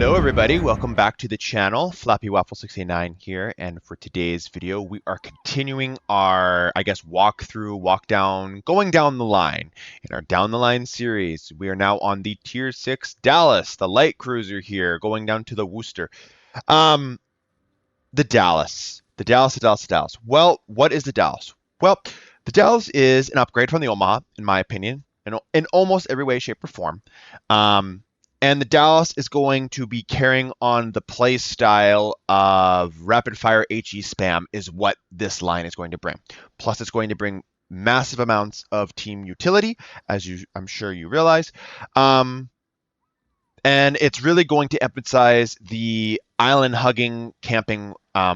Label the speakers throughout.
Speaker 1: Hello everybody, welcome back to the channel. Flappy Waffle 69 here, and for today's video we are continuing our, walk down, going down the line in our down the line series. We are now on the tier 6 Dallas, the light cruiser here, going down to the Worcester. The Dallas. Well, what is the Dallas? Well, the Dallas is an upgrade from the Omaha, in my opinion, in almost every way, shape, or form. And the Dallas is going to be carrying on the play style of rapid fire HE spam is what this line is going to bring. Plus, it's going to bring massive amounts of team utility, as I'm sure you realize. And it's really going to emphasize the island hugging camping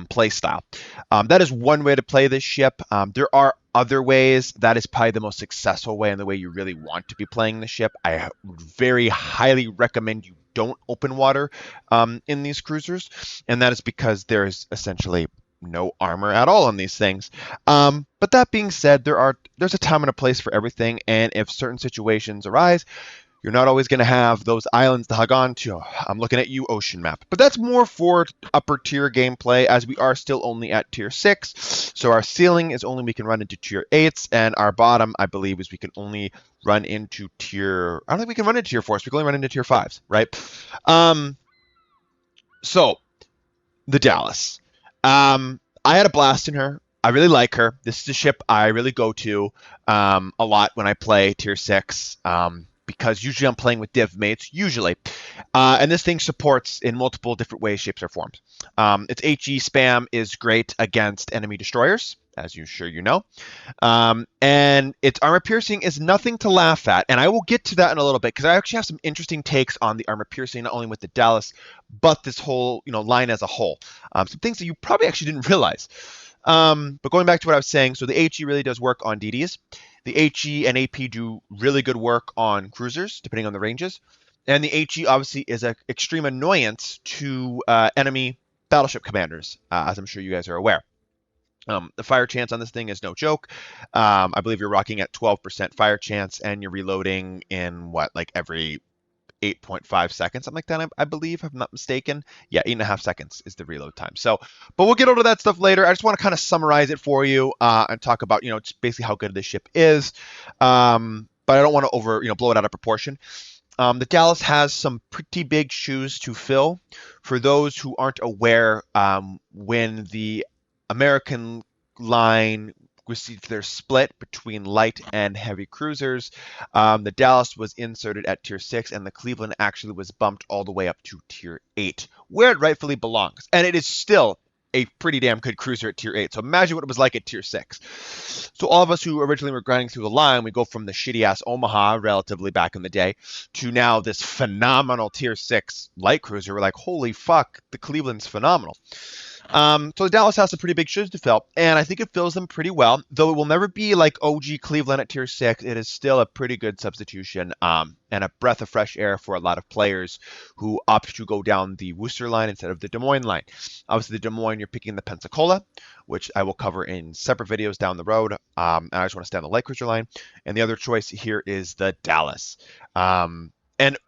Speaker 1: play style. That is one way to play this ship. There are other ways. That is probably the most successful way and the way you really want to be playing the ship. I would very highly recommend you don't open water in these cruisers, and that is because there's essentially no armor at all on these things. But that being said, there's a time and a place for everything, and if certain situations arise, you're not always going to have those islands to hug on to. I'm looking at you, ocean map. But that's more for upper tier gameplay, as we are still only at tier 6. So our ceiling is only we can run into tier 8s, and our bottom, I believe, is we can only run into tier... I don't think we can run into tier 4s. We can only run into tier 5s, right? So, the Dallas. I had a blast in her. I really like her. This is a ship I really go to a lot when I play tier 6. Because usually I'm playing with div mates, usually. And this thing supports in multiple different ways, shapes, or forms. Its HE spam is great against enemy destroyers, as you know. And its armor piercing is nothing to laugh at. And I will get to that in a little bit, because I actually have some interesting takes on the armor piercing, not only with the Dallas, but this whole line as a whole. Some things that you probably actually didn't realize. But going back to what I was saying, so the HE really does work on DDs. The HE and AP do really good work on cruisers, depending on the ranges. And the HE obviously is an extreme annoyance to enemy battleship commanders, as I'm sure you guys are aware. The fire chance on this thing is no joke. I believe you're rocking at 12% fire chance, and you're reloading in every 8.5 seconds, something like that, I believe, if I'm not mistaken. Yeah, 8.5 seconds is the reload time. So, but we'll get over that stuff later. I just want to kind of summarize it for you and talk about, just basically how good this ship is. But I don't want to blow it out of proportion. The Dallas has some pretty big shoes to fill. For those who aren't aware, when the American line received their split between light and heavy cruisers, the Dallas was inserted at tier 6, and the Cleveland actually was bumped all the way up to tier 8, where it rightfully belongs. And it is still a pretty damn good cruiser at tier 8. So imagine what it was like at tier 6. So all of us who originally were grinding through the line, we go from the shitty-ass Omaha, relatively back in the day, to now this phenomenal tier 6 light cruiser. We're like, holy fuck, the Cleveland's phenomenal. So the Dallas has some pretty big shoes to fill, and I think it fills them pretty well. Though it will never be like OG Cleveland at tier 6, it is still a pretty good substitution and a breath of fresh air for a lot of players who opt to go down the Worcester line instead of the Des Moines line. Obviously, the Des Moines, you're picking the Pensacola, which I will cover in separate videos down the road. And I just want to stay on the light cruiser line. And the other choice here is the Dallas. And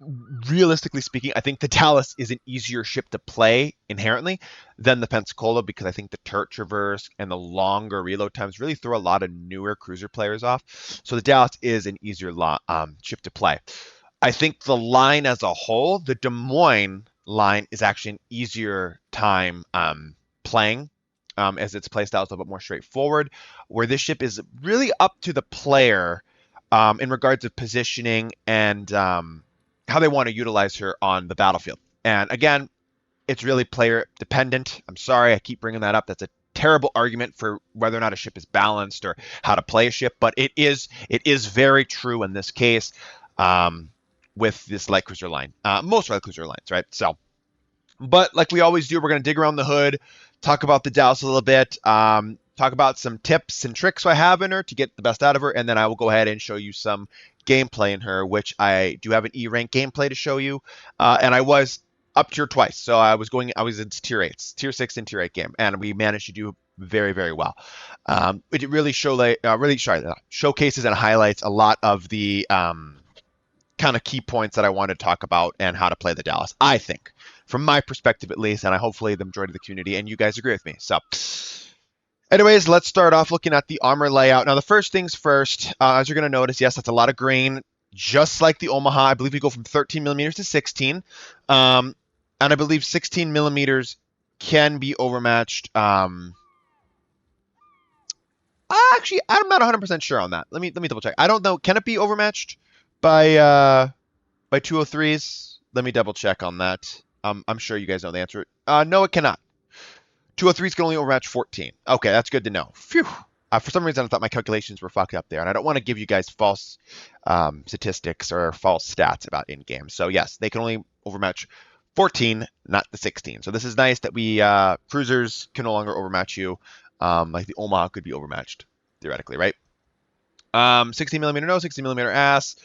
Speaker 1: realistically speaking, I think the Dallas is an easier ship to play inherently than the Pensacola, because I think the turret traverse and the longer reload times really throw a lot of newer cruiser players off. So the Dallas is an easier ship to play. I think the line as a whole, the Des Moines line, is actually an easier time playing, as its playstyle is a little bit more straightforward, where this ship is really up to the player in regards of positioning and how they want to utilize her on the battlefield. And again, it's really player dependent. I'm sorry, I keep bringing that up. That's a terrible argument for whether or not a ship is balanced or how to play a ship, but it is very true in this case with this light cruiser line. Most light cruiser lines, right? So, but like we always do, we're going to dig around the hood, talk about the Dallas a little bit, talk about some tips and tricks I have in her to get the best out of her, and then I will go ahead and show you some gameplay in her, which I do have an E-rank gameplay to show you, and I was up tier twice, so I was in tier 8s, tier 6 and tier 8 game, and we managed to do very, very well. It really showcases and highlights a lot of the kind of key points that I want to talk about and how to play the Dallas, I think. from my perspective at least, and I hopefully the majority of the community and you guys agree with me. So anyways, let's start off looking at the armor layout. Now, the first things first, as you're going to notice, yes, that's a lot of grain, just like the Omaha. I believe we go from 13 millimeters to 16. And I believe 16 millimeters can be overmatched. Actually, I'm not 100% sure on that. Let me double check. I don't know. Can it be overmatched by 203s? Let me double check on that. I'm sure you guys know the answer. No, it cannot. 203s can only overmatch 14. Okay, that's good to know. Phew. For some reason, I thought my calculations were fucked up there, and I don't want to give you guys false statistics or false stats about in-game. So yes, they can only overmatch 14, not the 16. So this is nice that we cruisers can no longer overmatch you, like the Omaha could be overmatched theoretically, right? 16 millimeter no, 16 millimeter ass.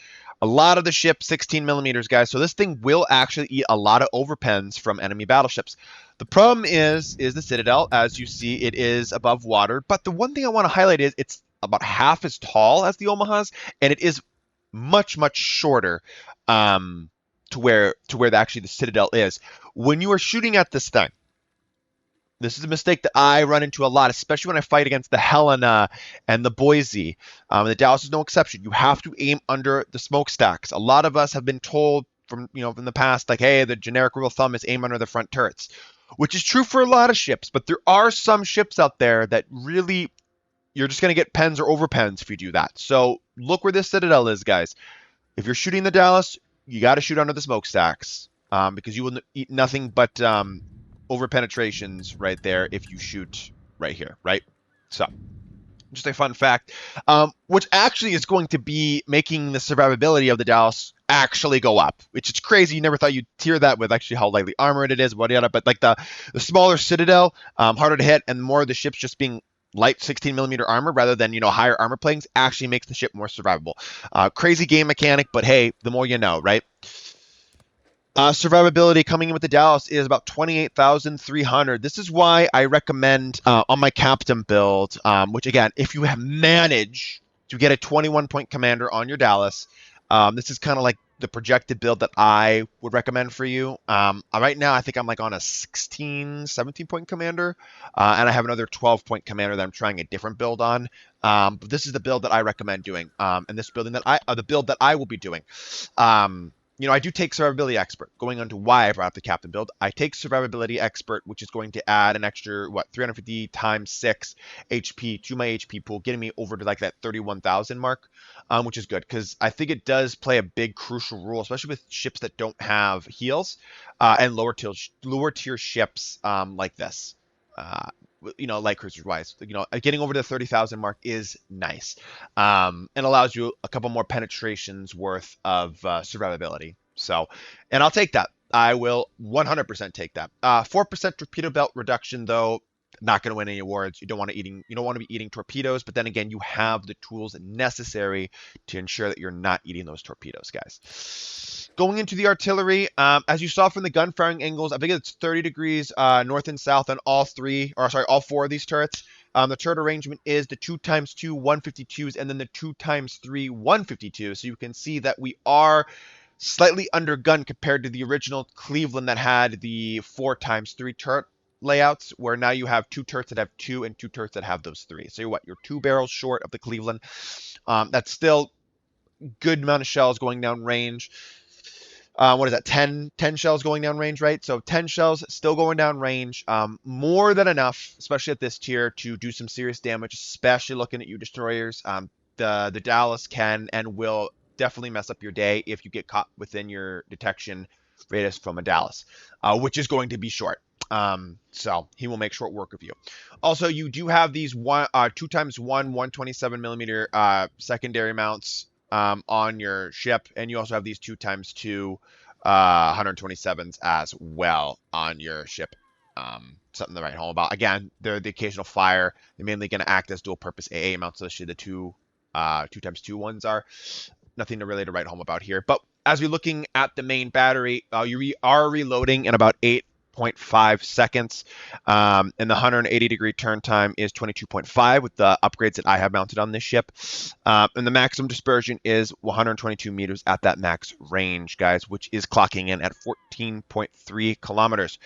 Speaker 1: A lot of the ships 16 millimeters, guys. So this thing will actually eat a lot of overpens from enemy battleships. The problem is the Citadel. As you see, it is above water. But the one thing I want to highlight is it's about half as tall as the Omahas, and it is much, much shorter to where actually the Citadel is. When you are shooting at this thing, this is a mistake that I run into a lot, especially when I fight against the Helena and the Boise. The Dallas is no exception. You have to aim under the smokestacks. A lot of us have been told from the past, like, hey, the generic rule of thumb is aim under the front turrets, which is true for a lot of ships. But there are some ships out there that really you're just going to get pens or overpens if you do that. So look where this Citadel is, guys. If you're shooting the Dallas, you got to shoot under the smokestacks because you will eat nothing but over penetrations right there if you shoot right here, right? So just a fun fact, which actually is going to be making the survivability of the Dallas actually go up, which is crazy. You never thought you'd hear that with actually how lightly armored it is, whatever. But like the smaller Citadel, harder to hit, and more of the ships just being light 16 millimeter armor rather than higher armor planes actually makes the ship more survivable. Crazy game mechanic, but hey, the more you know, right? Survivability coming in with the Dallas is about 28,300. This is why I recommend on my captain build, which again, if you have managed to get a 21-point commander on your Dallas, this is kind of like the projected build that I would recommend for you. Right now, I think I'm like on a 16, 17-point commander, and I have another 12-point commander that I'm trying a different build on. But this is the build that I recommend doing, and this building that the build that I will be doing. I do take Survivability Expert. Going on to why I brought up the Captain build, I take Survivability Expert, which is going to add an extra, 350 times 6 HP to my HP pool, getting me over to like that 31,000 mark, which is good because I think it does play a big crucial role, especially with ships that don't have heals and lower tier ships like this. Light cruisers wise, getting over the 30,000 mark is nice, and allows you a couple more penetrations worth of survivability. So, and I'll take that. I will 100% take that. 4% torpedo belt reduction, though, not going to win any awards. You don't want to be eating torpedoes, but then again, you have the tools necessary to ensure that you're not eating those torpedoes, guys. Going into the artillery, as you saw from the gun firing angles, I think it's 30 degrees north and south on all four of these turrets. The turret arrangement is the 2x2 152s and then the 2x3 152s. So you can see that we are slightly undergunned compared to the original Cleveland that had the 4x3 turret layouts, where now you have two turrets that have 2 and 2 turrets that have those 3. So you're 2 barrels short of the Cleveland. That's still good amount of shells going down range. What is that? 10 shells going down range, right? So 10 shells still going down range. More than enough, especially at this tier, to do some serious damage, especially looking at you destroyers. The Dallas can and will definitely mess up your day if you get caught within your detection radius from a Dallas, which is going to be short. So he will make short work of you. Also, you do have these 2x1 127 millimeter secondary mounts on your ship, and you also have these 2x2 127s as well on your ship. Something to write home about. Again, they're the occasional fire. They're mainly going to act as dual purpose AA mounts, especially the 2x2 ones are. Nothing to write home about here. But as we're looking at the main battery, you are reloading in about 8 28.5 seconds. And the 180-degree turn time is 22.5 with the upgrades that I have mounted on this ship. And the maximum dispersion is 122 meters at that max range, guys, which is clocking in at 14.3 kilometers.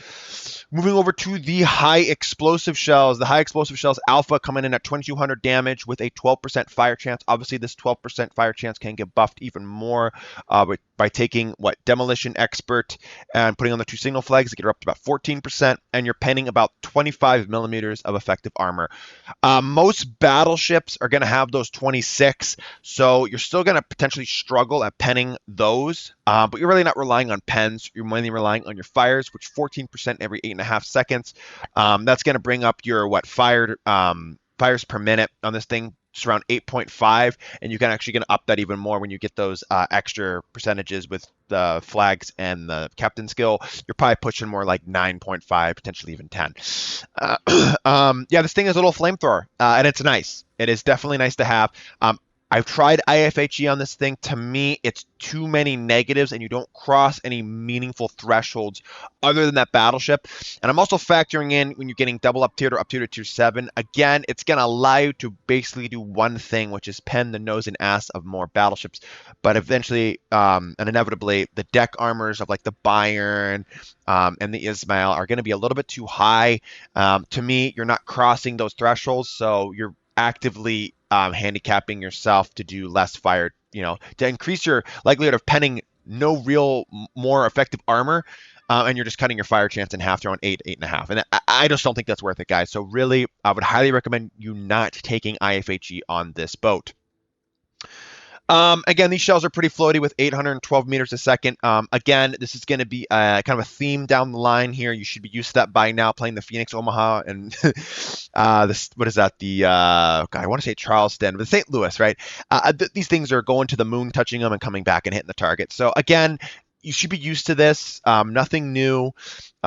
Speaker 1: Moving over to the high explosive shells. The high explosive shells alpha coming in at 2200 damage with a 12% fire chance. Obviously, this 12% fire chance can get buffed even more by taking Demolition Expert and putting on the 2 signal flags to get her up to about 14%, and you're penning about 25 millimeters of effective armor. Most battleships are going to have those 26, so you're still going to potentially struggle at penning those, but you're really not relying on pens. You're mainly relying on your fires, which 14% every 8.5 seconds. That's going to bring up your fires per minute on this thing. It's around 8.5, and you can actually going to up that even more when you get those extra percentages with the flags and the captain skill. You're probably pushing more like 9.5, potentially even 10. Yeah, this thing is a little flamethrower, and it's nice. It is definitely nice to have. I've tried IFHE on this thing. To me, it's too many negatives, and you don't cross any meaningful thresholds other than that battleship. And I'm also factoring in when you're getting double up tiered or up tiered to tier 7. Again, it's going to allow you to basically do one thing, which is pen the nose and ass of more battleships. But eventually, and inevitably, the deck armors of like the Bayern and the Ismail are going to be a little bit too high. To me, you're not crossing those thresholds, so you're actively handicapping yourself to do less fire, to increase your likelihood of penning no real more effective armor, and you're just cutting your fire chance in half to around 8.5. And I just don't think that's worth it, guys. So really, I would highly recommend you not taking IFHE on this boat. Again, these shells are pretty floaty with 812 meters a second. Again, this is going to be kind of a theme down the line here. You should be used to that by now, playing the Phoenix Omaha and this. What is that? The God, I want to say Charleston, but St. Louis, right? These things are going to the moon, touching them, and coming back and hitting the target. So again, you should be used to this. Nothing new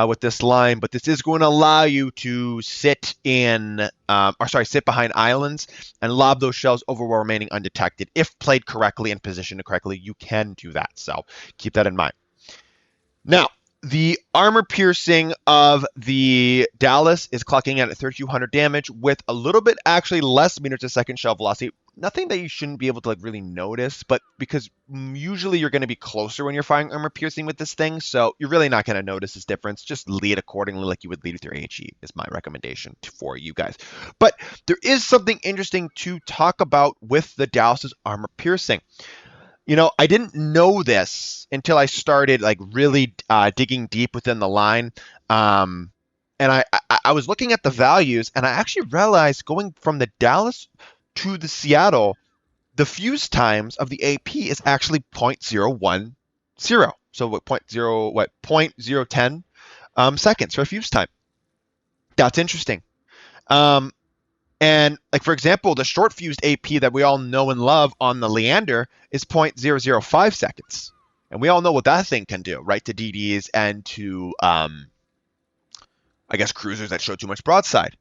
Speaker 1: with this line, but this is going to allow you to sit behind islands and lob those shells over while remaining undetected. If played correctly and positioned correctly, you can do that. So keep that in mind. Now, the armor piercing of the Dallas is clocking in at 3,200 damage with a little bit actually less meters a second shell velocity. Nothing that you shouldn't be able to really notice, but because usually you're going to be closer when you're firing armor piercing with this thing, so you're really not going to notice this difference. Just lead accordingly like you would lead with your HE is my recommendation for you guys. But there is something interesting to talk about with the Dallas's armor piercing. I didn't know this until I started really digging deep within the line. And I was looking at the values, and I actually realized going from the Dallas to the Seattle, the fuse times of the AP is actually 0.010. So 0.010 seconds for a fuse time. That's interesting. And for example, the short fused AP that we all know and love on the Leander is 0.005 seconds. And we all know what that thing can do, right? To DDs and to, cruisers that show too much broadside.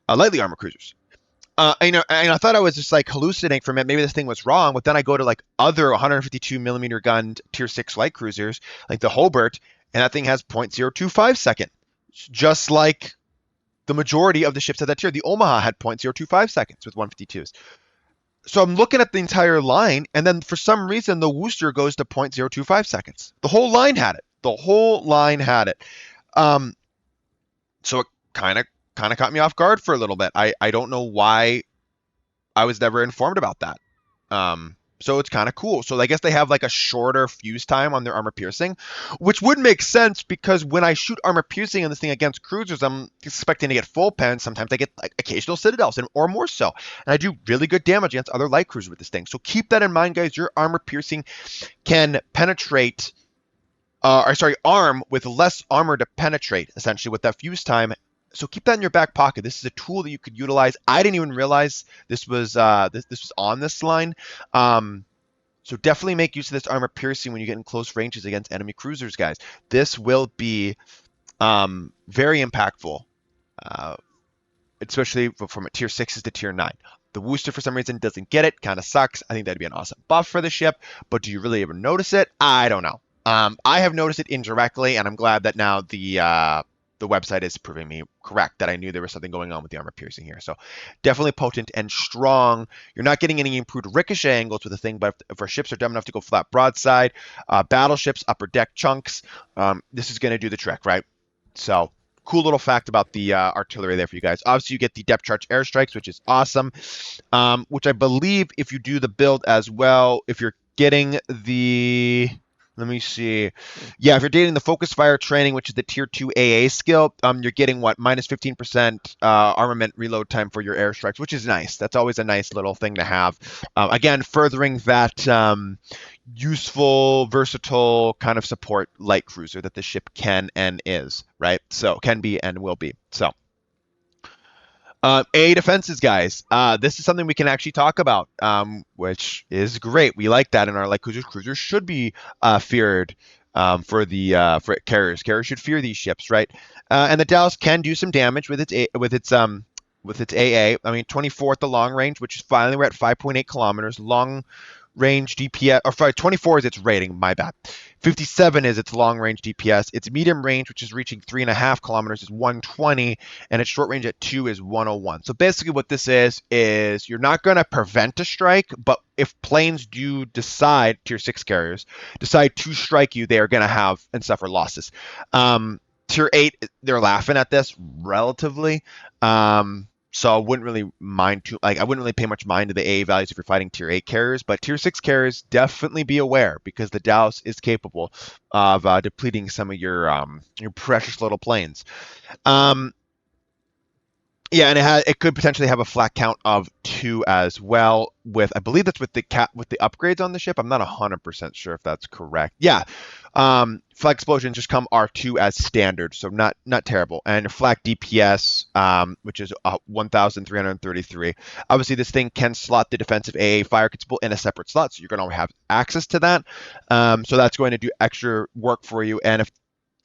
Speaker 1: Lightly armored cruisers. And I thought I was just hallucinating for a minute. Maybe this thing was wrong, but then I go to other 152 millimeter gun tier 6 light cruisers, like the Hobart, and that thing has 0.025 second, just like the majority of the ships at that tier. The Omaha had 0.025 seconds with 152s. So I'm looking at the entire line, and then for some reason the Worcester goes to 0.025 seconds. The whole line had it. So it kind of caught me off guard for a little bit. I don't know why I was never informed about that. So it's kind of cool. So I guess they have a shorter fuse time on their armor piercing, which would make sense because when I shoot armor piercing on this thing against cruisers, I'm expecting to get full pen. Sometimes I get occasional citadels or more so. And I do really good damage against other light cruisers with this thing. So keep that in mind, guys. Your armor piercing can penetrate, arm with less armor to penetrate, essentially, with that fuse time. So keep that in your back pocket. This is a tool that you could utilize. I didn't even realize this was this was on this line. So definitely make use of this armor piercing when you get in close ranges against enemy cruisers, guys. This will be very impactful, especially from tier 6s to tier 9. The Worcester, for some reason, doesn't get it. Kind of sucks. I think that'd be an awesome buff for the ship. But do you really ever notice it? I don't know. I have noticed it indirectly, and I'm glad that now the the website is proving me correct that I knew there was something going on with the armor piercing here. So definitely potent and strong. You're not getting any improved ricochet angles with the thing, but if our ships are dumb enough to go flat broadside, battleships, upper deck chunks, this is going to do the trick, right? So cool little fact about the artillery there for you guys. Obviously, you get the depth charge airstrikes, which is awesome, which I believe if you do the build as well, if you're getting the let me see. Yeah, if you're dating the focus fire training, which is the tier 2 AA skill, you're getting what, minus 15% armament reload time for your airstrikes, which is nice. That's always a nice little thing to have. Again, furthering that useful, versatile kind of support light cruiser that the ship can and is, right? So can be and will be. So A defenses, guys. This is something we can actually talk about, which is great. We like that in our light cruisers. Cruisers should be feared for carriers. Carriers should fear these ships, right? And the Dallas can do some damage with its AA. I mean, 24 at the long range, which is finally we're at 5.8 kilometers. Long range DPS, or sorry, 24 is its rating, my bad. 57 is its long range DPS. Its medium range, which is reaching 3.5 kilometers, is 120, and its short range at 2 is 101. So basically what this is you're not going to prevent a strike, but if planes do decide, tier 6 carriers, decide to strike you, they are going to have and suffer losses. Tier 8, they're laughing at this relatively. So I wouldn't really mind I wouldn't really pay much mind to the AA values if you're fighting tier 8 carriers, but tier 6 carriers, definitely be aware because the Dallas is capable of depleting some of your precious little planes. Yeah, and it could potentially have a flat count of 2 as well. I believe that's with the upgrades on the ship. I'm not 100% sure if that's correct. Yeah, flag explosions just come R2 as standard, so not terrible. And flak DPS, which is 1,333. Obviously, this thing can slot the defensive AA fire control in a separate slot, so you're going to have access to that. So that's going to do extra work for you. And if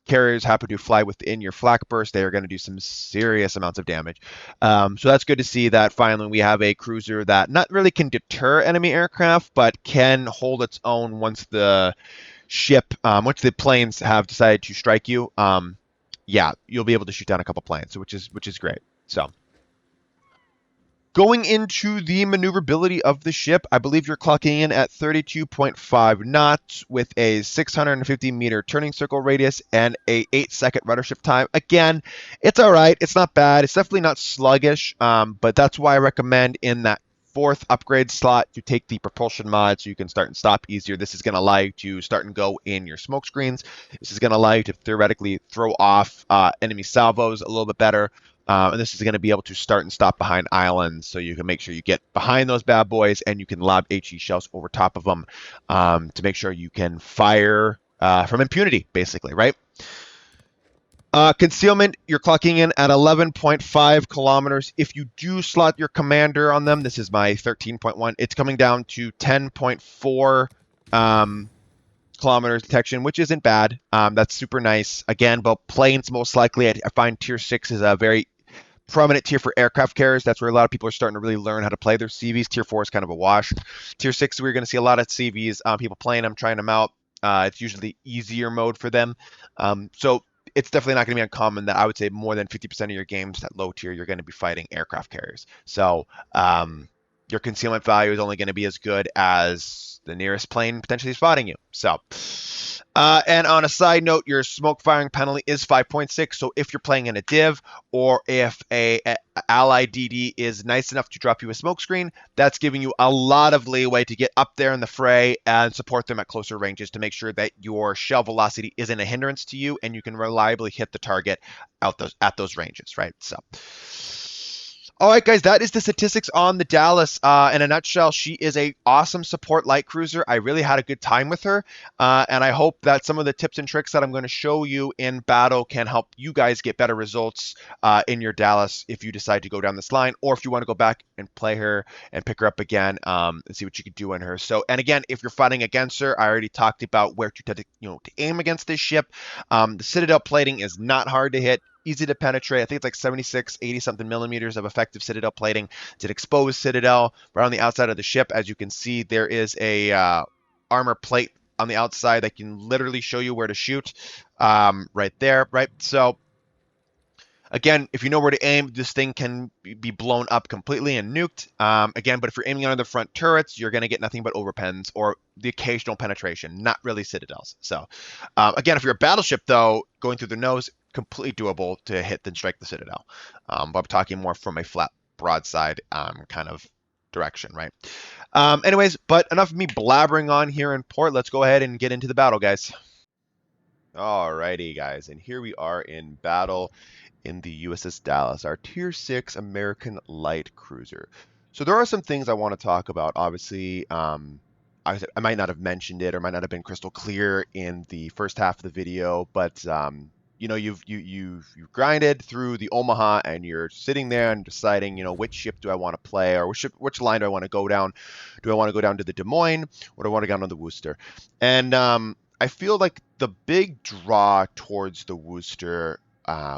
Speaker 1: carriers happen to fly within your flak burst, they are going to do some serious amounts of damage. So that's good to see that finally we have a cruiser that not really can deter enemy aircraft, but can hold its own once the planes have decided to strike you. Yeah, you'll be able to shoot down a couple planes, which is great. So going into the maneuverability of the ship, I believe you're clocking in at 32.5 knots with a 650 meter turning circle radius and a 8-second rudder shift time. Again, it's all right. It's not bad. It's definitely not sluggish, but that's why I recommend in that 4th upgrade slot to take the propulsion mod so you can start and stop easier. This is going to allow you to start and go in your smoke screens. This is going to allow you to theoretically throw off enemy salvos a little bit better. And this is going to be able to start and stop behind islands, so you can make sure you get behind those bad boys and you can lob HE shells over top of them to make sure you can fire from impunity, basically, right? Concealment, you're clocking in at 11.5 kilometers. If you do slot your commander on them, this is my 13.1, it's coming down to 10.4 kilometers detection, which isn't bad. That's super nice. Again, but planes most likely, I find tier 6 is a very prominent tier for aircraft carriers. That's where a lot of people are starting to really learn how to play their CVs. Tier 4 is kind of a wash. Tier 6, we're going to see a lot of CVs, people playing them, trying them out. It's usually easier mode for them. So it's definitely not going to be uncommon that I would say more than 50% of your games at low tier, you're going to be fighting aircraft carriers. So your concealment value is only going to be as good as the nearest plane potentially spotting you. So, and on a side note, your smoke firing penalty is 5.6. So if you're playing in a div, or if a ally DD is nice enough to drop you a smoke screen, that's giving you a lot of leeway to get up there in the fray and support them at closer ranges to make sure that your shell velocity isn't a hindrance to you and you can reliably hit the target at those ranges, right? So. All right, guys, that is the statistics on the Dallas. In a nutshell, she is a awesome support light cruiser. I really had a good time with her, and I hope that some of the tips and tricks that I'm going to show you in battle can help you guys get better results in your Dallas if you decide to go down this line, or if you want to go back and play her and pick her up again and see what you can do in her. So, and again, if you're fighting against her, I already talked about where to aim against this ship. The Citadel plating is not hard to hit. Easy to penetrate. I think it's like 76, 80 something millimeters of effective Citadel plating. It's an exposed Citadel right on the outside of the ship. As you can see, there is a armor plate on the outside that can literally show you where to shoot right there, right? So Again, if you know where to aim, this thing can be blown up completely and nuked. Again, but if you're aiming on the front turrets, you're going to get nothing but overpens or the occasional penetration, not really citadels. So, again, if you're a battleship, though, going through the nose, completely doable to hit and strike the citadel. But I'm talking more from a flat broadside kind of direction, right? Anyways, but enough of me blabbering on here in port. Let's go ahead and get into the battle, guys. Alrighty, guys, and here we are in battle in the USS Dallas, our Tier 6 American light cruiser. So there are some things I want to talk about. Obviously, I might not have mentioned it or might not have been crystal clear in the first half of the video, but you know, you've grinded through the Omaha and you're sitting there and deciding, you know, which ship do I want to play or which line do I want to go down? Do I want to go down to the Des Moines or do I want to go down to the Worcester? And I feel like the big draw towards the Worcester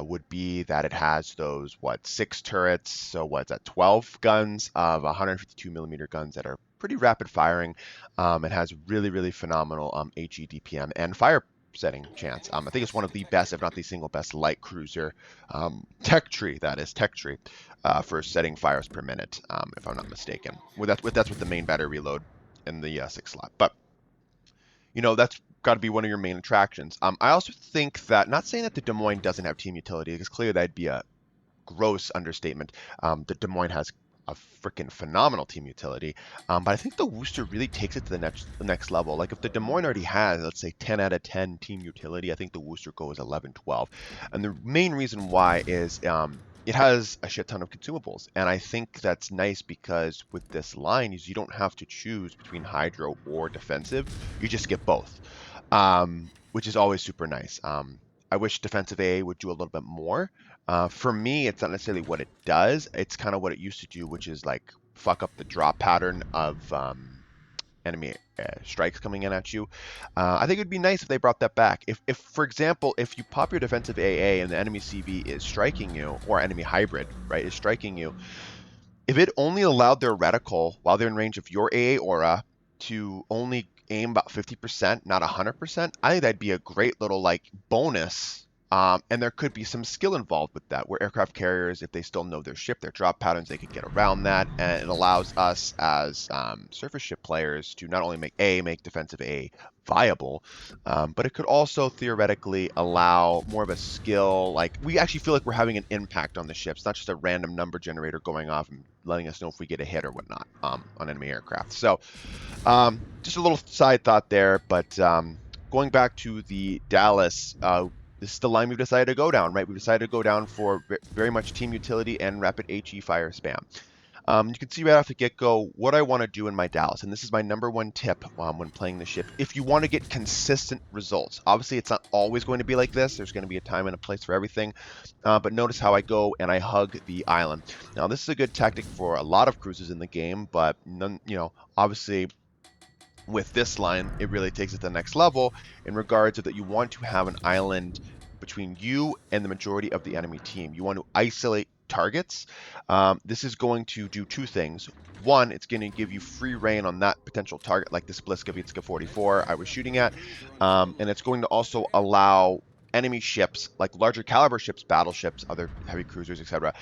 Speaker 1: would be that it has those, what, 6 turrets, so what's that, 12 guns of 152 millimeter guns that are pretty rapid firing. It has really, really phenomenal HE DPM and fire setting chance. I think it's one of the best, if not the single best, light cruiser tech tree, for setting fires per minute, if I'm not mistaken. That's with the main battery reload in the 6 slot. But you know, that's got to be one of your main attractions. I also think that, not saying that the Des Moines doesn't have team utility, because clearly that'd be a gross understatement. The Des Moines has a freaking phenomenal team utility, but I think the Worcester really takes it to the next level. Like if the Des Moines already has, let's say, 10 out of 10 team utility, I think the Worcester goes 11, 12. And the main reason why is it has a shit ton of consumables, and I think that's nice because with this line, you don't have to choose between hydro or defensive. You just get both, which is always super nice. I wish defensive AA would do a little bit more. For me, it's not necessarily what it does. It's kind of what it used to do, which is like fuck up the drop pattern of enemy strikes coming in at you. I think it would be nice if they brought that back. If, for example, if you pop your defensive AA and the enemy CV is striking you, or enemy hybrid, right, is striking you, if it only allowed their reticle while they're in range of your AA aura to only aim about 50%, not 100%, I think that'd be a great little like bonus. And there could be some skill involved with that, where aircraft carriers, if they still know their ship, their drop patterns, they could get around that, and it allows us as surface ship players to not only make defensive A viable, but it could also theoretically allow more of a skill. Like we actually feel like we're having an impact on the ships, not just a random number generator going off and letting us know if we get a hit or whatnot on enemy aircraft. So just a little side thought there, but going back to the Dallas. This is the line we've decided to go down, right? We've decided to go down for very much team utility and rapid HE fire spam. You can see right off the get-go what I want to do in my Dallas, and this is my number one tip when playing the ship. If you want to get consistent results, obviously it's not always going to be like this. There's going to be a time and a place for everything, but notice how I go and I hug the island. Now, this is a good tactic for a lot of cruises in the game, but none, you know, obviously with this line, it really takes it to the next level in regards to that you want to have an island between you and the majority of the enemy team. You want to isolate targets. This is going to do two things. One, it's going to give you free reign on that potential target, like this Bliskavitska 44 I was shooting at, and it's going to also allow enemy ships, like larger caliber ships, battleships, other heavy cruisers, etc.,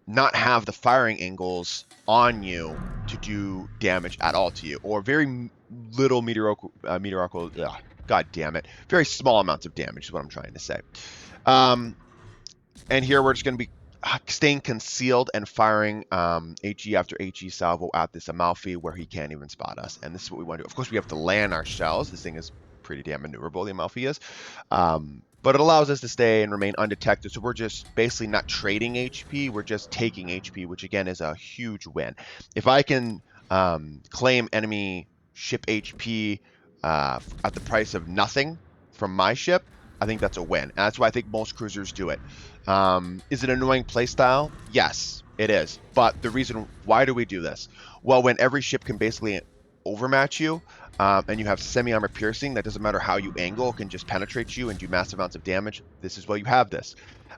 Speaker 1: not have the firing angles on you to do damage at all to you, or very little god damn it, very small amounts of damage is what I'm trying to say. And here we're just going to be staying concealed and firing HE after HE salvo at this Amalfi where he can't even spot us. And this is what we want to do. Of course, we have to land our shells. This thing is pretty damn maneuverable, the Amalfi is. But it allows us to stay and remain undetected. So we're just basically not trading HP. We're just taking HP, which again is a huge win. If I can claim enemy ship HP at the price of nothing from my ship, I think that's a win. And that's why I think most cruisers do it. Is it an annoying playstyle? Yes, it is. But the reason why do we do this? Well, when every ship can basically overmatch you, and you have semi-armor piercing, that doesn't matter how you angle, can just penetrate you and do massive amounts of damage. This is why you have this.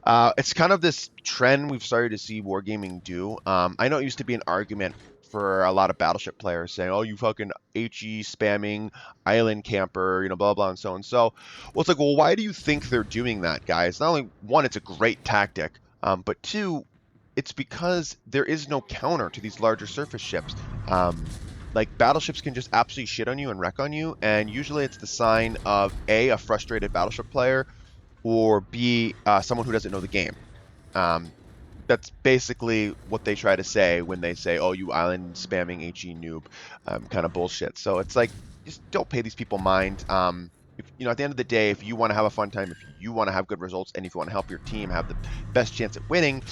Speaker 1: It's kind of this trend we've started to see wargaming do. I know it used to be an argument for a lot of battleship players, saying, "Oh, you fucking HE spamming island camper, blah blah and so and so." Well, it's like, well, why do you think they're doing that, guys? Not only one, it's a great tactic, but two, it's because there is no counter to these larger surface ships. Like battleships can just absolutely shit on you and wreck on you, and usually it's the sign of a frustrated battleship player, or B, someone who doesn't know the game. Um, that's basically what they try to say when they say, "Oh, you island spamming HE noob," kind of bullshit. So it's like, just don't pay these people mind. If, at the end of the day, if you want to have a fun time, if you want to have good results, and if you want to help your team have the best chance at winning,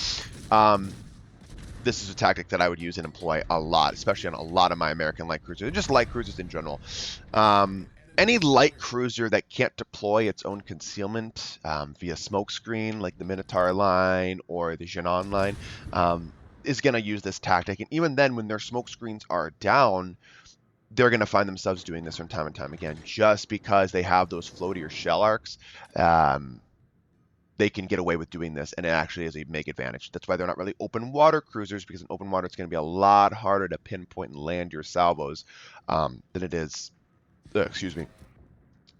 Speaker 1: this is a tactic that I would use and employ a lot, especially on a lot of my American light cruisers, just light cruisers in general. Any light cruiser that can't deploy its own concealment via smokescreen, like the Minotaur line or the Genon line, is going to use this tactic. And even then, when their smokescreens are down, they're going to find themselves doing this from time and time again, just because they have those floatier shell arcs. They can get away with doing this, and it actually is a big advantage. That's why they're not really open water cruisers, because in open water it's going to be a lot harder to pinpoint and land your salvos than it is. Excuse me.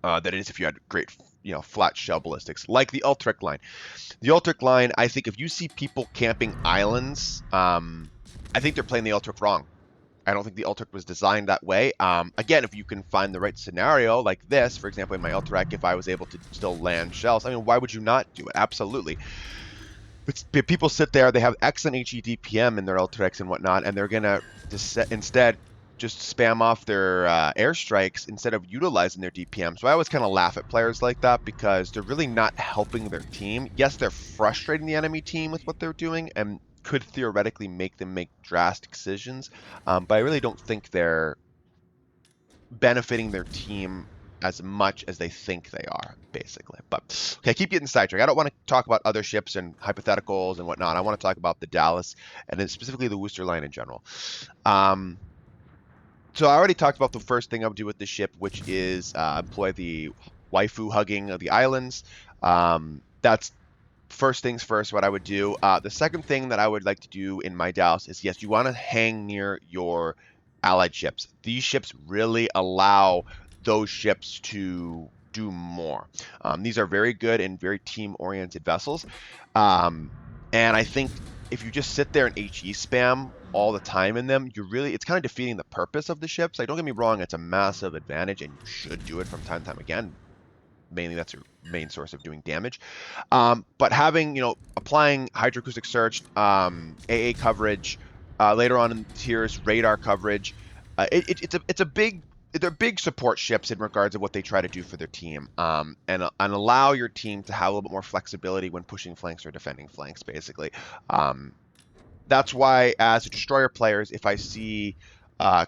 Speaker 1: Than it is if you had great, flat shell ballistics, like the Ultric line. The Ultric line, I think if you see people camping islands, I think they're playing the Ultric wrong. I don't think the Ultric was designed that way. Again, if you can find the right scenario like this, for example, in my Ultric, if I was able to still land shells, I mean, why would you not do it? Absolutely. But people sit there, they have excellent HE DPM in their Ultrics and whatnot, and they're going to instead just spam off their airstrikes instead of utilizing their DPM. So I always kind of laugh at players like that, because they're really not helping their team. Yes, they're frustrating the enemy team with what they're doing, and could theoretically make them make drastic decisions, but I really don't think they're benefiting their team as much as they think they are, basically. But okay, keep getting sidetracked. I don't want to talk about other ships and hypotheticals and whatnot. I want to talk about the Dallas, and then specifically the Worcester line in general. So I already talked about the first thing I would do with this ship, which is employ the waifu hugging of the islands. That's first things first, what I would do. The second thing that I would like to do in my Dallas is, yes, you want to hang near your allied ships. These ships really allow those ships to do more. These are very good and very team-oriented vessels. And I think if you just sit there and HE spam all the time in them, it's kind of defeating the purpose of the ships. Like, don't get me wrong, it's a massive advantage, and you should do it from time to time again. Mainly that's your main source of doing damage. But having, applying hydroacoustic search, AA coverage, later on in tiers, radar coverage, they're big support ships in regards of what they try to do for their team, and allow your team to have a little bit more flexibility when pushing flanks or defending flanks, basically. That's why, as a destroyer players, if I see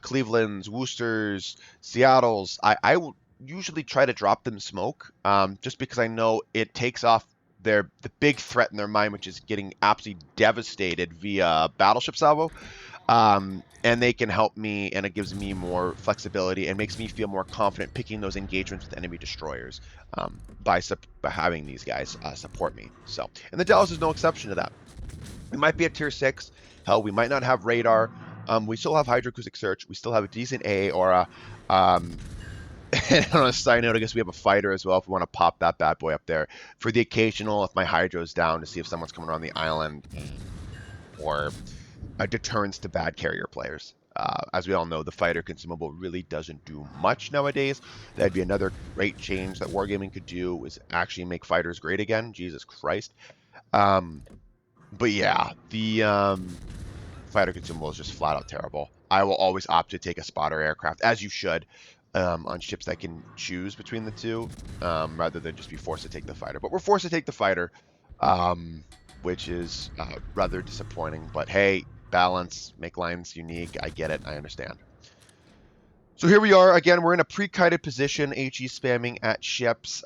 Speaker 1: Cleveland's, Worcester's, Seattle's, I will usually try to drop them smoke, just because I know it takes off the big threat in their mind, which is getting absolutely devastated via battleship salvo. And they can help me, and it gives me more flexibility and makes me feel more confident picking those engagements with enemy destroyers, by having these guys support me. So, and the Dallas is no exception to that. We might be at tier 6. Hell, we might not have radar. We still have hydroacoustic search. We still have a decent AA aura. And on a side note, I guess we have a fighter as well if we want to pop that bad boy up there for the occasional, if my hydro's down, to see if someone's coming around the island, or a deterrence to bad carrier players. As we all know, the fighter consumable really doesn't do much nowadays. That'd be another great change that Wargaming could do, is actually make fighters great again. Jesus Christ. But yeah, the fighter consumable is just flat out terrible. I will always opt to take a spotter aircraft, as you should, on ships that can choose between the two, rather than just be forced to take the fighter. But we're forced to take the fighter, which is rather disappointing. But hey, balance, make lines unique. I get it. I understand. So here we are. Again, we're in a pre-kited position, HE spamming at ships.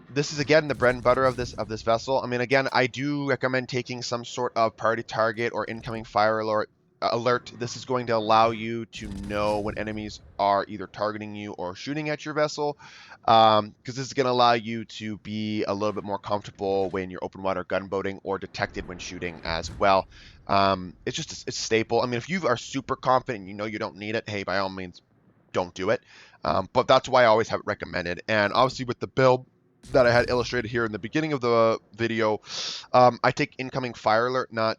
Speaker 1: This is, again, the bread and butter of this vessel. I mean, again, I do recommend taking some sort of party target or incoming fire alert alert. This is going to allow you to know when enemies are either targeting you or shooting at your vessel, because this is going to allow you to be a little bit more comfortable when you're open water gunboating or detected when shooting as well. It's just it's staple. I mean, if you are super confident and you know you don't need it, hey, by all means, don't do it. But that's why I always have it recommended. And obviously with the build that I had illustrated here in the beginning of the video, I take incoming fire alert, not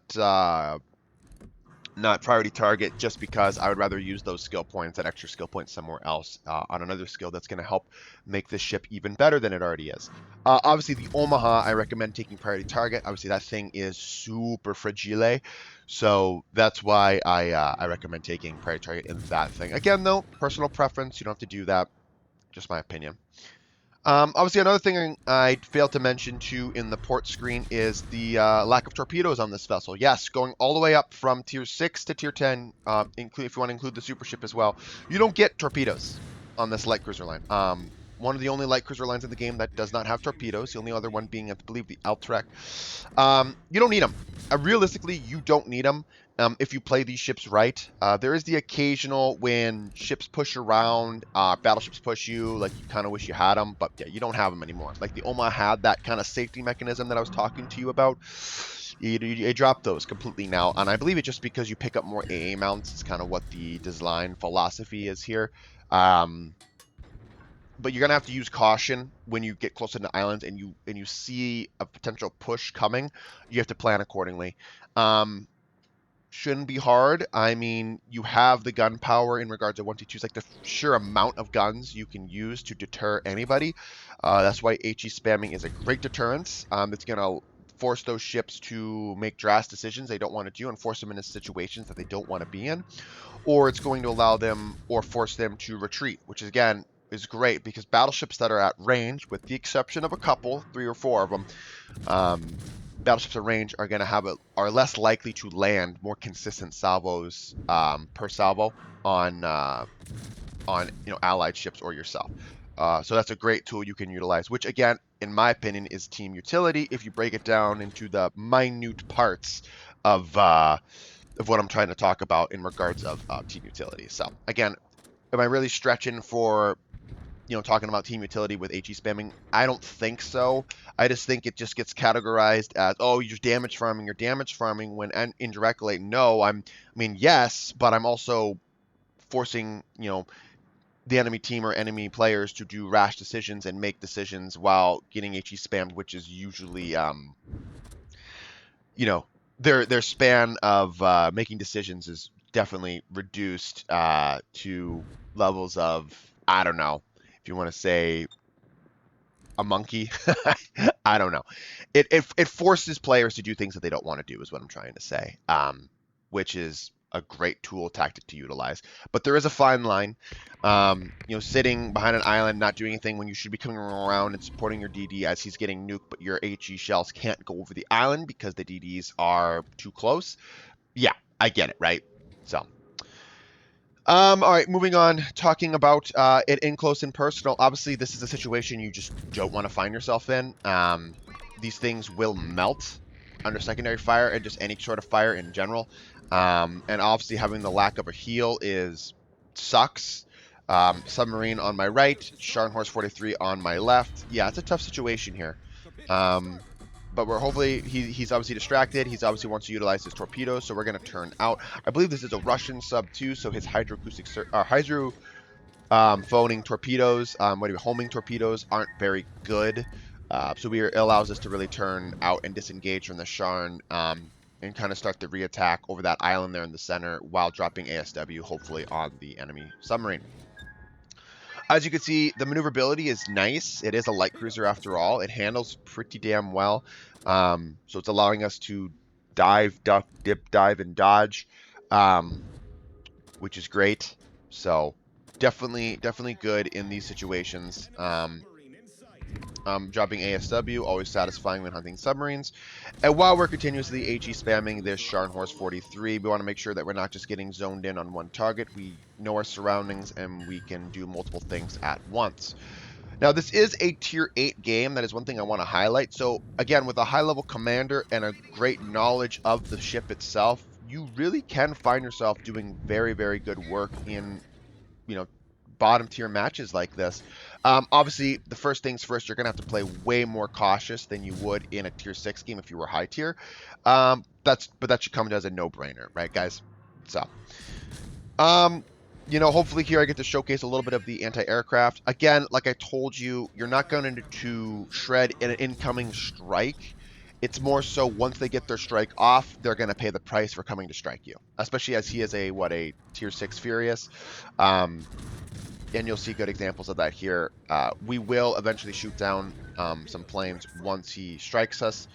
Speaker 1: priority target, just because I would rather use those skill points, that extra skill point somewhere else on another skill that's going to help make this ship even better than it already is. Obviously, the Omaha, I recommend taking priority target. Obviously, that thing is super fragile, so that's why I recommend taking priority target in that thing. Again, though, personal preference. You don't have to do that. Just my opinion. Obviously, another thing I failed to mention too in the port screen is the lack of torpedoes on this vessel. Yes, going all the way up from tier 6 to tier 10, if you want to include the super ship as well, you don't get torpedoes on this light cruiser line. One of the only light cruiser lines in the game that does not have torpedoes, the only other one being, I believe, the Altrek. You don't need them. Realistically, you don't need them. If you play these ships right. There is the occasional when ships push around, battleships push you, like you kind of wish you had them, but yeah, you don't have them anymore. Like the Omaha had that kind of safety mechanism that I was talking to you about. You drop those completely now, and I believe it's just because you pick up more AA mounts. It's kind of what the design philosophy is here. But you're gonna have to use caution when you get closer to islands and you see a potential push coming. You have to plan accordingly. Shouldn't be hard. I mean, you have the gun power in regards to 122s, like the sheer amount of guns you can use to deter anybody. That's why HE spamming is a great deterrence. It's going to force those ships to make drastic decisions they don't want to do and force them into situations that they don't want to be in. Or it's going to allow them or force them to retreat, which is, again, is great because battleships that are at range, with the exception of a couple, 3 or 4 of them, battleships at range are going to are less likely to land more consistent salvos per salvo on allied ships or yourself. So that's a great tool you can utilize, which again, in my opinion, is team utility if you break it down into the minute parts of what I'm trying to talk about in regards of team utility. So again, am I really stretching for talking about team utility with HE spamming? I don't think so. I just think it just gets categorized as, oh, you're damage farming, when indirectly, no, I mean, yes, but I'm also forcing, the enemy team or enemy players to do rash decisions and make decisions while getting HE spammed, which is usually, their span of making decisions is definitely reduced to levels of, I don't know, if you want to say a monkey. I don't know. It forces players to do things that they don't want to do is what I'm trying to say, which is a great tool tactic to utilize. But there is a fine line. Sitting behind an island, not doing anything when you should be coming around and supporting your DD as he's getting nuked, but your HE shells can't go over the island because the DDs are too close. Yeah, I get it, right? So all right, moving on, talking about it in close and personal. Obviously, this is a situation you just don't want to find yourself in. These things will melt under secondary fire and just any sort of fire in general. And obviously, having the lack of a heal sucks. Submarine on my right, Scharnhorst 43 on my left. Yeah, it's a tough situation here. But we're hopefully, he's obviously distracted. He's obviously wants to utilize his torpedoes, so we're going to turn out. I believe this is a Russian sub too, so his hydrophoning torpedoes, homing torpedoes aren't very good. So it allows us to really turn out and disengage from the Sharn and kind of start the re-attack over that island there in the center while dropping ASW, hopefully on the enemy submarine. As you can see, the maneuverability is nice. It is a light cruiser after all. It handles pretty damn well. So it's allowing us to dive, duck, dip, dive, and dodge, which is great. So definitely good in these situations. Dropping ASW, always satisfying when hunting submarines. And while we're continuously HE spamming this Scharnhorst 43, we want to make sure that we're not just getting zoned in on one target. We know our surroundings and we can do multiple things at once. Now, this is a tier 8 game. That is one thing I want to highlight. So, again, with a high-level commander and a great knowledge of the ship itself, you really can find yourself doing very, very good work in, you know, bottom tier matches like this. Obviously, the first things first, you're gonna have to play way more cautious than you would in a tier 6 game if you were high tier. But that should come as a no-brainer, right, guys? So, um, hopefully here I get to showcase a little bit of the anti-aircraft. Again, like I told you, you're not going to shred an incoming strike. It's more so once they get their strike off, they're going to pay the price for coming to strike you, especially as he is a tier 6 Furious. And you'll see good examples of that here. We will eventually shoot down some planes once he strikes us.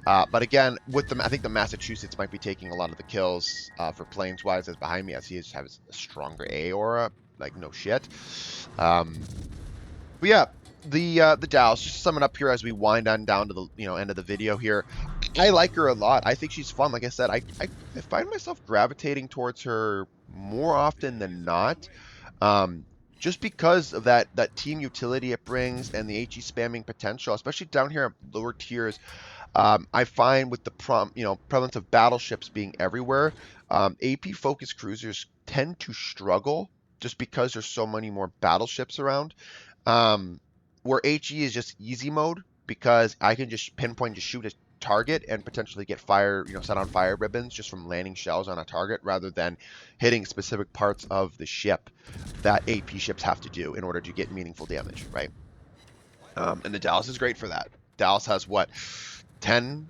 Speaker 1: But again, I think the Massachusetts might be taking a lot of the kills for planes-wise as behind me, as he has a stronger A aura, like no shit. But yeah, the Dallas, just to sum it up here as we wind on down to the end of the video here. I like her a lot. I think she's fun. Like I said, I find myself gravitating towards her more often than not. Just because of that team utility it brings and the HE spamming potential, especially down here at lower tiers. I find with the prevalence of battleships being everywhere, AP focused cruisers tend to struggle just because there's so many more battleships around. Where HE is just easy mode because I can just pinpoint, just shoot a target and potentially get fire, set on fire ribbons just from landing shells on a target rather than hitting specific parts of the ship that AP ships have to do in order to get meaningful damage, right? And the Dallas is great for that. Dallas has what, 10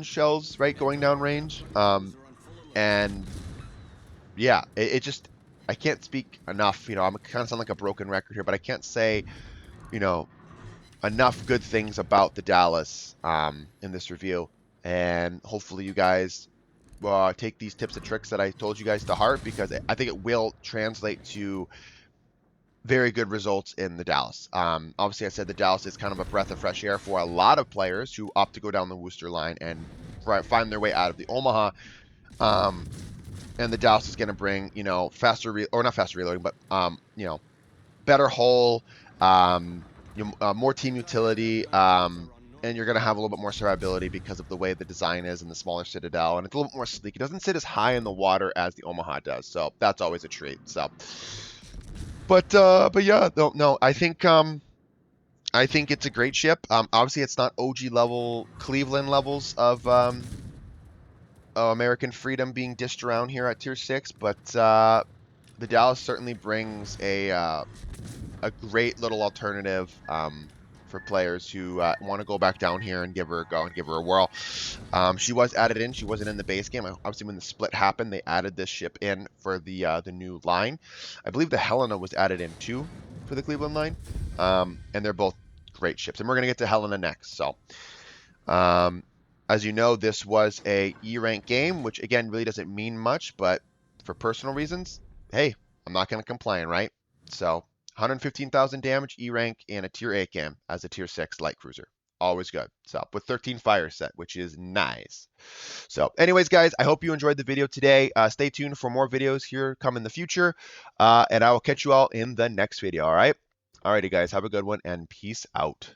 Speaker 1: shells, right, going down range. And yeah, it just, I can't speak enough. I'm kind of sound like a broken record here, but I can't say, enough good things about the Dallas in this review. And hopefully you guys take these tips and tricks that I told you guys to heart, because I think it will translate to very good results in the Dallas. Obviously, I said the Dallas is kind of a breath of fresh air for a lot of players who opt to go down the Worcester line and find their way out of the Omaha. And the Dallas is going to bring, faster, or not faster reloading, but, better hull, more team utility, and you're going to have a little bit more survivability because of the way the design is and the smaller Citadel, and it's a little bit more sleek. It doesn't sit as high in the water as the Omaha does, so that's always a treat. So, but yeah, no, I think it's a great ship. Obviously, it's not OG level Cleveland levels of American freedom being dished around here at tier 6, but the Dallas certainly brings a great little alternative for players who want to go back down here and give her a go and give her a whirl. She was added in. She wasn't in the base game. Obviously, when the split happened, they added this ship in for the new line. I believe the Helena was added in too for the Cleveland line, and they're both great ships. And we're gonna get to Helena next. So, as you know, this was a E rank game, which again really doesn't mean much, but for personal reasons, hey, I'm not gonna complain, right? So 115,000 damage, E rank, and a tier 8 game as a tier 6 light cruiser. Always good. So with 13 fire set, which is nice. So anyways, guys, I hope you enjoyed the video today. Stay tuned for more videos here come in the future. And I will catch you all in the next video, all right? Alrighty, guys, have a good one and peace out.